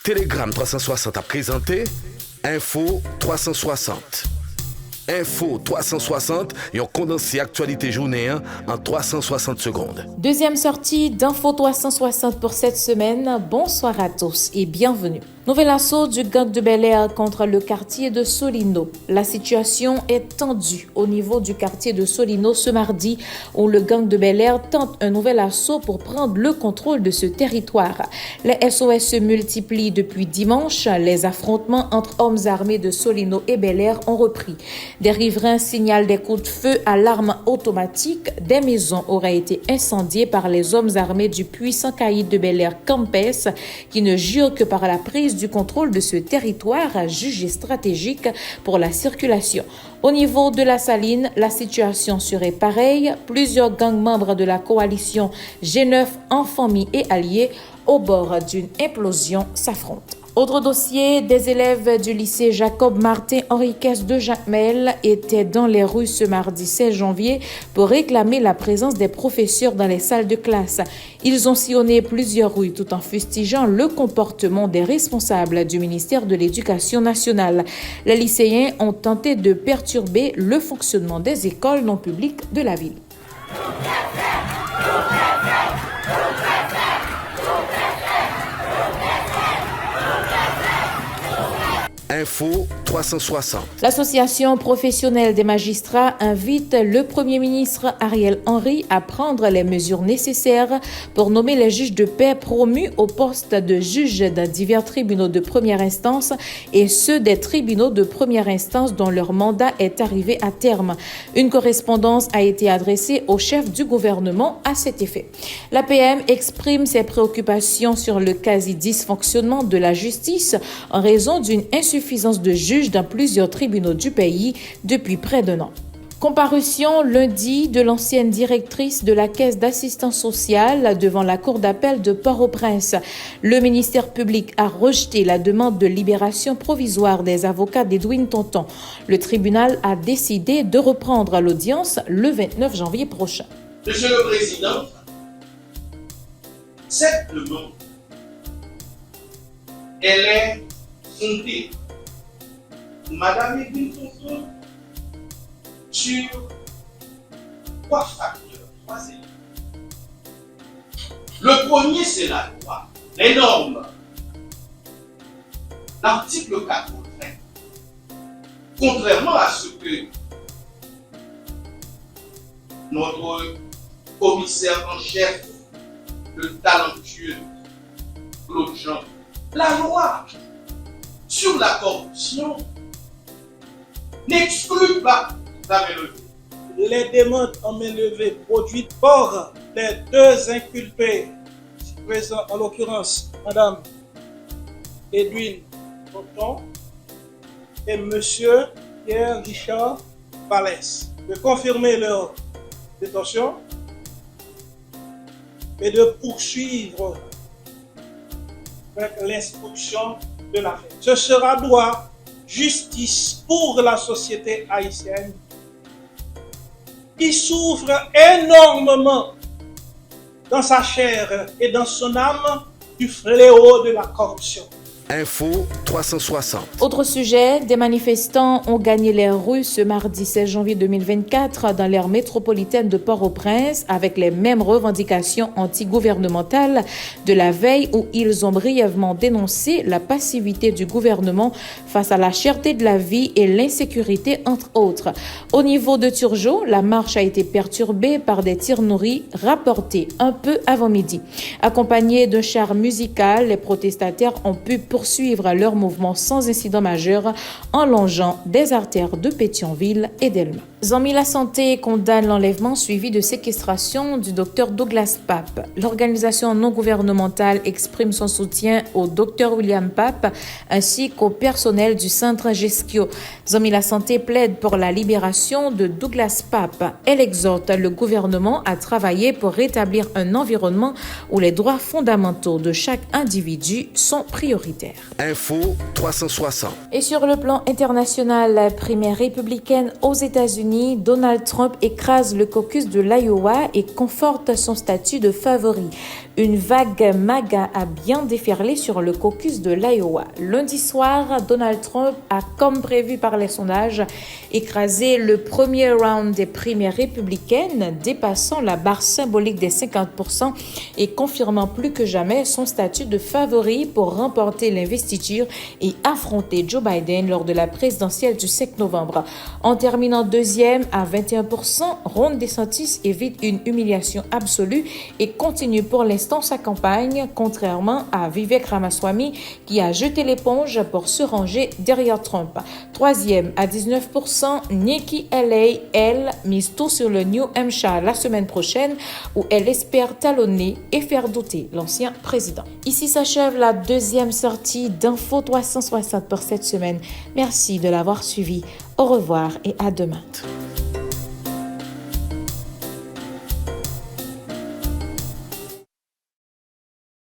Telegram 360 a présenté Info 360. Info 360 et on condense l'actualité journée en 360 secondes. Deuxième sortie d'Info 360 pour cette semaine. Bonsoir à tous et bienvenue. Nouvel assaut du gang de Bel-Air contre le quartier de Solino. La situation est tendue au niveau du quartier de Solino ce mardi où le gang de Bel-Air tente un nouvel assaut pour prendre le contrôle de ce territoire. Les SOS se multiplient depuis dimanche. Les affrontements entre hommes armés de Solino et Bel-Air ont repris. Des riverains signalent des coups de feu à l'arme automatique. Des maisons auraient été incendiées par les hommes armés du puissant caïd de Bel-Air Campes qui ne jure que par la prise du contrôle de ce territoire jugé stratégique pour la circulation. Au niveau de la Saline, la situation serait pareille. Plusieurs gangs membres de la coalition G9 en famille et alliés au bord d'une implosion s'affrontent. Autre dossier, des élèves du lycée Jacob Martin Henriquez de Jacmel étaient dans les rues ce mardi 16 janvier pour réclamer la présence des professeurs dans les salles de classe. Ils ont sillonné plusieurs rues tout en fustigeant le comportement des responsables du ministère de l'Éducation nationale. Les lycéens ont tenté de perturber le fonctionnement des écoles non publiques de la ville. Info 360. L'association professionnelle des magistrats invite le Premier ministre Ariel Henry à prendre les mesures nécessaires pour nommer les juges de paix promus au poste de juge dans divers tribunaux de première instance et ceux des tribunaux de première instance dont leur mandat est arrivé à terme. Une correspondance a été adressée au chef du gouvernement à cet effet. L'APM exprime ses préoccupations sur le quasi-dysfonctionnement de la justice en raison d'une insuffisance de juges dans plusieurs tribunaux du pays depuis près d'un an. Comparution lundi de l'ancienne directrice de la Caisse d'assistance sociale devant la Cour d'appel de Port-au-Prince. Le ministère public a rejeté la demande de libération provisoire des avocats d'Edwin Tonton. Le tribunal a décidé de reprendre l'audience le 29 janvier prochain. Monsieur le Président, cette demande, elle est fondée, Madame Edwin Tonton, sur trois facteurs, trois éléments. Le premier, c'est la loi, les normes. L'article 80, contrairement à ce que notre commissaire en chef, le talentueux Claude Jean, la loi sur la corruption n'exclut pas la main levée. Les demandes en main levée produites par les deux inculpés, présents en l'occurrence Madame Edwin Tonton et Monsieur Pierre Richard Vallès, de confirmer leur détention et de poursuivre avec l'instruction de l'affaire. Ce sera droit, justice pour la société haïtienne qui souffre énormément dans sa chair et dans son âme du fléau de la corruption. Info 360. Autre sujet, des manifestants ont gagné les rues ce mardi 16 janvier 2024 dans l'aire métropolitaine de Port-au-Prince avec les mêmes revendications antigouvernementales de la veille où ils ont brièvement dénoncé la passivité du gouvernement face à la cherté de la vie et l'insécurité entre autres. Au niveau de Turgeau, la marche a été perturbée par des tirs nourris rapportés un peu avant midi. Accompagnés d'un char musical, les protestataires ont pu poursuivre leur mouvement sans incident majeur en longeant des artères de Pétionville et d'Elma. Zami La Santé condamne l'enlèvement suivi de séquestration du docteur Douglas Pape. L'organisation non gouvernementale exprime son soutien au docteur William Pape ainsi qu'au personnel du centre Gesquio. Zami La Santé plaide pour la libération de Douglas Pape. Elle exhorte le gouvernement à travailler pour rétablir un environnement où les droits fondamentaux de chaque individu sont prioritaires. Info 360. Et sur le plan international, la primaire républicaine aux États-Unis, Donald Trump écrase le caucus de l'Iowa et conforte son statut de favori. Une vague MAGA a bien déferlé sur le caucus de l'Iowa. Lundi soir, Donald Trump a, comme prévu par les sondages, écrasé le premier round des primaires républicaines, dépassant la barre symbolique des 50% et confirmant plus que jamais son statut de favori pour remporter l'investiture et affronter Joe Biden lors de la présidentielle du 5 novembre. En terminant deuxième à 21%, Ron DeSantis évite une humiliation absolue et continue pour l'instant sa campagne, contrairement à Vivek Ramaswamy qui a jeté l'éponge pour se ranger derrière Trump. Troisième à 19%, Nikki Haley, elle, mise tout sur le New Hampshire la semaine prochaine où elle espère talonner et faire douter l'ancien président. Ici s'achève la deuxième sortie d'Info 360 pour cette semaine. Merci de l'avoir suivi. Au revoir et à demain.